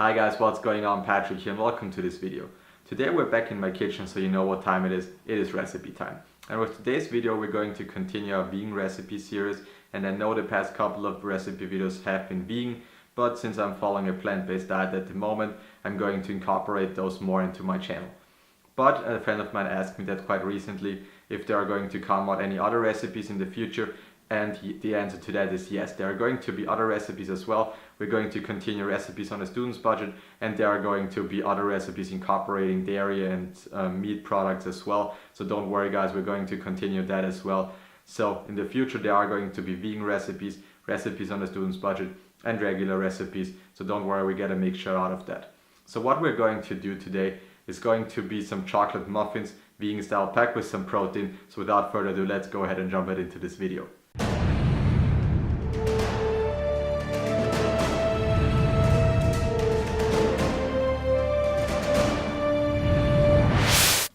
Hi guys, what's going on? Patrick here and welcome to this video. Today we're back in my kitchen, so you know what time it is. It is recipe time. And with today's video we're going to continue our vegan recipe series, and I know the past couple of recipe videos have been vegan, but since I'm following a plant-based diet at the moment, I'm going to incorporate those more into my channel. But a friend of mine asked me that quite recently if there are going to come out any other recipes in the future, and the answer to that is yes. There are going to be other recipes as well. We're going to continue recipes on a student's budget, and there are going to be other recipes incorporating dairy and meat products as well. So don't worry guys, we're going to continue that as well. So in the future there are going to be vegan recipes, recipes on a student's budget, and regular recipes. So don't worry, we get a mixture out of that. So what we're going to do today is going to be some chocolate muffins, vegan style, packed with some protein. So without further ado, let's go ahead and jump right into this video.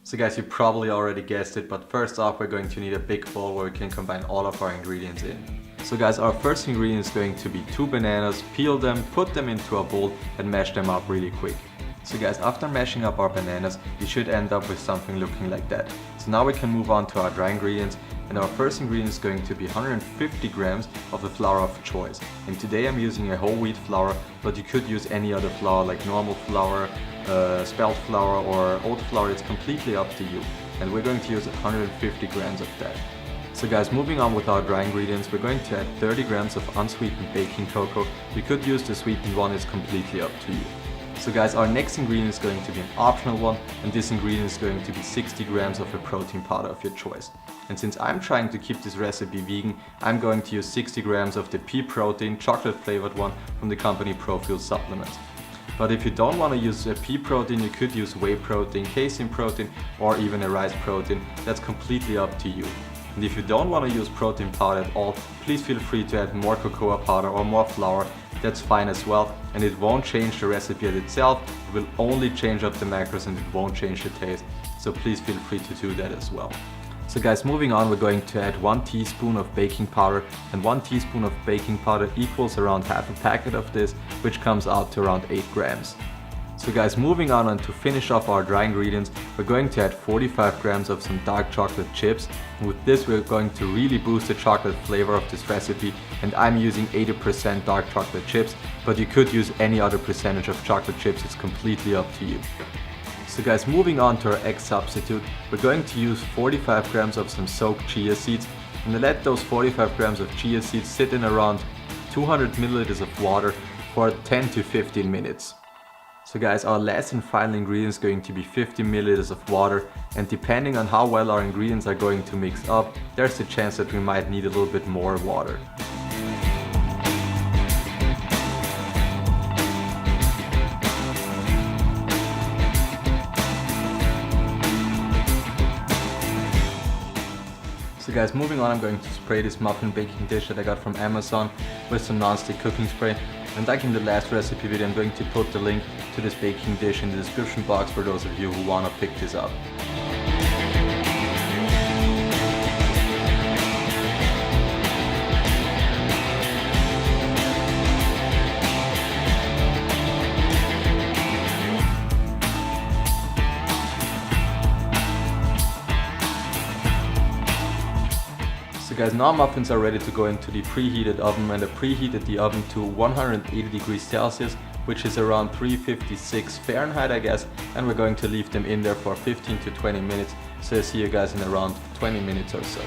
So guys, you probably already guessed it, but first off we're going to need a big bowl where we can combine all of our ingredients in. So guys, our first ingredient is going to be 2 bananas. Peel them, put them into a bowl and mash them up really quick. So guys, after mashing up our bananas, you should end up with something looking like that. So now we can move on to our dry ingredients, and our first ingredient is going to be 150 grams of the flour of choice. And today I'm using a whole wheat flour, but you could use any other flour like normal flour, spelt flour or oat flour. It's completely up to you. And we're going to use 150 grams of that. So guys, moving on with our dry ingredients, we're going to add 30 grams of unsweetened baking cocoa. You could use the sweetened one, it's completely up to you. So guys, our next ingredient is going to be an optional one, and this ingredient is going to be 60 grams of a protein powder of your choice. And since I'm trying to keep this recipe vegan, I'm going to use 60 grams of the pea protein chocolate flavored one from the company Profuel Supplements. But if you don't want to use a pea protein, you could use whey protein, casein protein, or even a rice protein. That's completely up to you. And if you don't want to use protein powder at all, please feel free to add more cocoa powder or more flour. That's fine as well, and it won't change the recipe itself. It will only change up the macros and it won't change the taste. So please feel free to do that as well. So guys, moving on, we're going to add 1 teaspoon of baking powder, and 1 teaspoon of baking powder equals around half a packet of this, which comes out to around 8 grams. So guys, moving on, and to finish off our dry ingredients, we're going to add 45 grams of some dark chocolate chips. And with this we're going to really boost the chocolate flavor of this recipe, and I'm using 80% dark chocolate chips, but you could use any other percentage of chocolate chips, it's completely up to you. So guys, moving on to our egg substitute, we're going to use 45 grams of some soaked chia seeds, and let those 45 grams of chia seeds sit in around 200 milliliters of water for 10 to 15 minutes. So guys, our last and final ingredient is going to be 50 milliliters of water, and depending on how well our ingredients are going to mix up, there's a chance that we might need a little bit more water. So guys, moving on, I'm going to spray this muffin baking dish that I got from Amazon with some non-stick cooking spray. And like in the last recipe video, I'm going to put the link to this baking dish in the description box for those of you who want to pick this up. So guys, now muffins are ready to go into the preheated oven, and I preheated the oven to 180 degrees Celsius, which is around 356 Fahrenheit I guess, and we're going to leave them in there for 15 to 20 minutes. So I'll see you guys in around 20 minutes or so.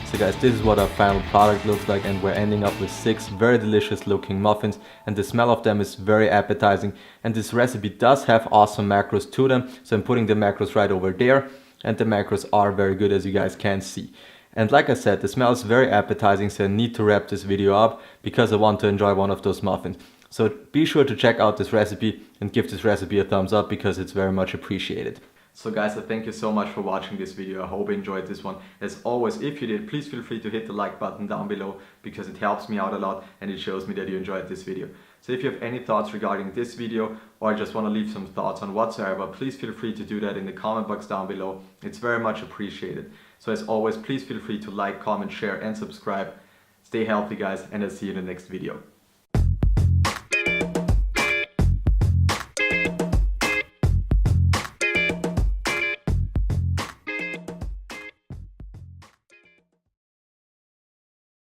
So guys, this is what our final product looks like, and we're ending up with 6 very delicious looking muffins, and the smell of them is very appetizing, and this recipe does have awesome macros to them. So I'm putting the macros right over there, and the macros are very good, as you guys can see. And like I said, the smell is very appetizing, so I need to wrap this video up because I want to enjoy one of those muffins. So be sure to check out this recipe and give this recipe a thumbs up because it's very much appreciated. So guys, I thank you so much for watching this video. I hope you enjoyed this one. As always, if you did, please feel free to hit the like button down below because it helps me out a lot and it shows me that you enjoyed this video. So if you have any thoughts regarding this video or just want to leave some thoughts on whatsoever, please feel free to do that in the comment box down below. It's very much appreciated. So as always, please feel free to like, comment, share and subscribe. Stay healthy guys, and I'll see you in the next video.